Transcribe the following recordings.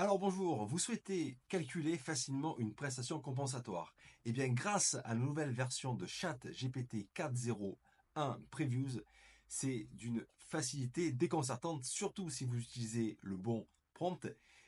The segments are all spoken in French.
Alors bonjour, vous souhaitez calculer facilement une prestation compensatoire? Eh bien, grâce à la nouvelle version de ChatGPT 4.0.1 Previews, c'est d'une facilité déconcertante, surtout si vous utilisez le bon prompt,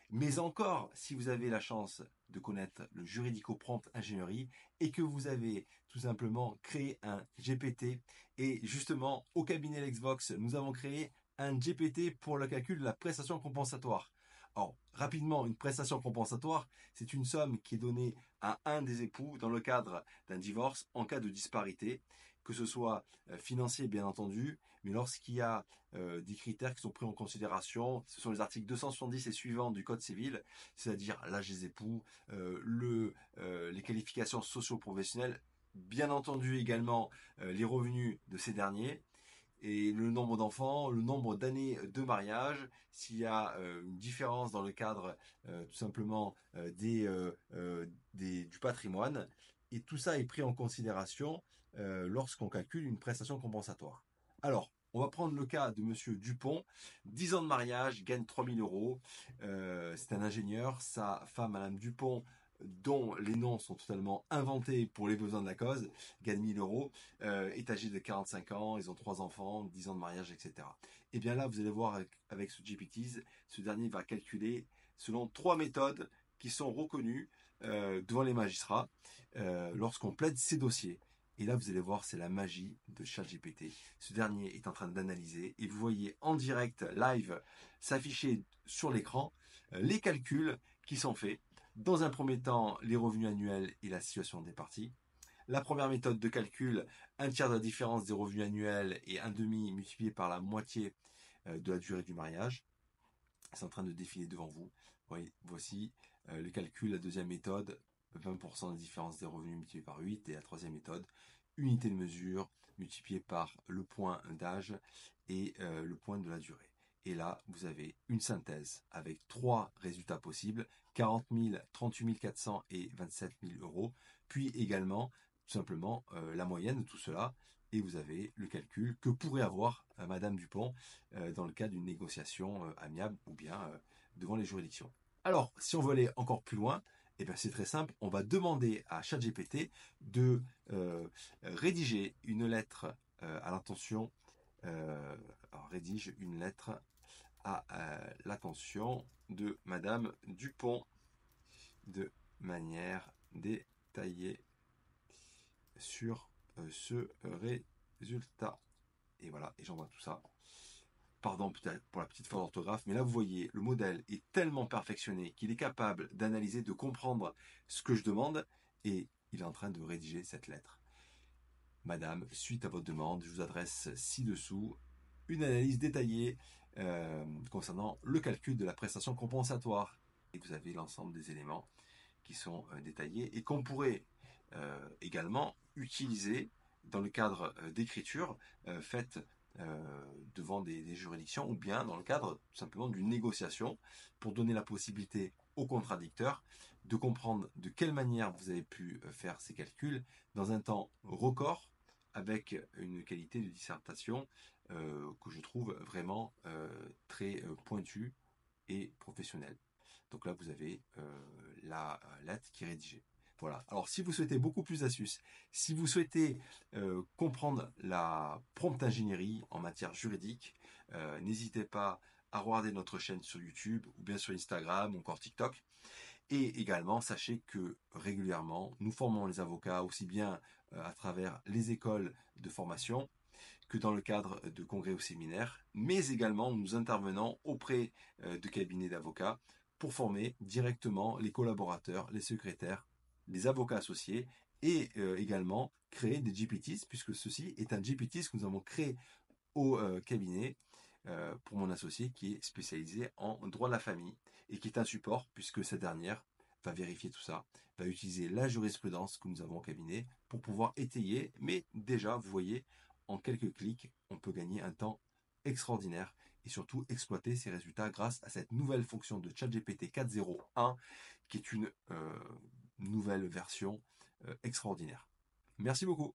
mais encore si vous avez la chance de connaître le juridico-prompt ingénierie et que vous avez tout simplement créé un GPT. Et justement, au cabinet Lexvox, nous avons créé un GPT pour le calcul de la prestation compensatoire. Alors, rapidement, une prestation compensatoire, c'est une somme qui est donnée à un des époux dans le cadre d'un divorce en cas de disparité, que ce soit financier bien entendu, mais lorsqu'il y a des critères qui sont pris en considération, ce sont les articles 270 et suivants du Code civil, c'est-à-dire l'âge des époux, les qualifications socio-professionnelles, bien entendu également les revenus de ces derniers, et le nombre d'enfants, le nombre d'années de mariage, s'il y a une différence dans le cadre tout simplement du patrimoine. Et tout ça est pris en considération lorsqu'on calcule une prestation compensatoire. Alors, on va prendre le cas de Monsieur Dupont, 10 ans de mariage, gagne 3 000 euros. C'est un ingénieur, sa femme, Madame Dupont, dont les noms sont totalement inventés pour les besoins de la cause, gagne 1 000 euros, est âgé de 45 ans, ils ont 3 enfants, 10 ans de mariage, etc. Et bien là, vous allez voir avec ce GPT, ce dernier va calculer selon 3 méthodes qui sont reconnues devant les magistrats lorsqu'on plaide ces dossiers. Et là, vous allez voir, c'est la magie de ChatGPT. Ce dernier est en train d'analyser et vous voyez en direct, live, s'afficher sur l'écran les calculs qui sont faits. Dans un premier temps, les revenus annuels et la situation des parties. La première méthode de calcul, un tiers de la différence des revenus annuels et un demi multiplié par la moitié de la durée du mariage. C'est en train de défiler devant vous. Voici le calcul, la deuxième méthode, 20% de différence des revenus multiplié par 8. Et la troisième méthode, unité de mesure multiplié par le point d'âge et le point de la durée. Et là, vous avez une synthèse avec 3 résultats possibles, 40 000, 38 400 et 27 000 euros. Puis également, tout simplement, la moyenne de tout cela. Et vous avez le calcul que pourrait avoir Madame Dupont dans le cas d'une négociation amiable ou bien devant les juridictions. Alors, si on veut aller encore plus loin, eh bien, c'est très simple. On va demander à ChatGPT de rédiger une lettre à l'intention. Rédige une lettre à l'attention de Madame Dupont de manière détaillée sur ce résultat. Et voilà, et j'envoie tout ça. Pardon peut-être pour la petite faute d'orthographe, mais là vous voyez, le modèle est tellement perfectionné qu'il est capable d'analyser, de comprendre ce que je demande, et il est en train de rédiger cette lettre. Madame, suite à votre demande, je vous adresse ci-dessous une analyse détaillée concernant le calcul de la prestation compensatoire. Et vous avez l'ensemble des éléments qui sont détaillés et qu'on pourrait également utiliser dans le cadre d'écriture faite devant des juridictions ou bien dans le cadre tout simplement d'une négociation pour donner la possibilité aux contradicteurs de comprendre de quelle manière vous avez pu faire ces calculs dans un temps record avec une qualité de dissertation que je trouve vraiment très pointue et professionnelle. Donc là, vous avez la lettre qui est rédigée. Voilà. Alors, si vous souhaitez beaucoup plus d'astuces, si vous souhaitez comprendre la prompt ingénierie en matière juridique, n'hésitez pas à regarder notre chaîne sur YouTube ou bien sur Instagram ou encore TikTok. Et également, sachez que régulièrement, nous formons les avocats aussi bien à travers les écoles de formation que dans le cadre de congrès ou séminaires, mais également nous intervenons auprès de cabinets d'avocats pour former directement les collaborateurs, les secrétaires, les avocats associés et également créer des GPTs, puisque ceci est un GPTs que nous avons créé au cabinet pour mon associé qui est spécialisé en droit de la famille et qui est un support puisque cette dernière va vérifier tout ça, va utiliser la jurisprudence que nous avons au cabinet pour pouvoir étayer, mais déjà, vous voyez, en quelques clics, on peut gagner un temps extraordinaire et surtout exploiter ces résultats grâce à cette nouvelle fonction de ChatGPT 4.0.1 qui est une nouvelle version extraordinaire. Merci beaucoup.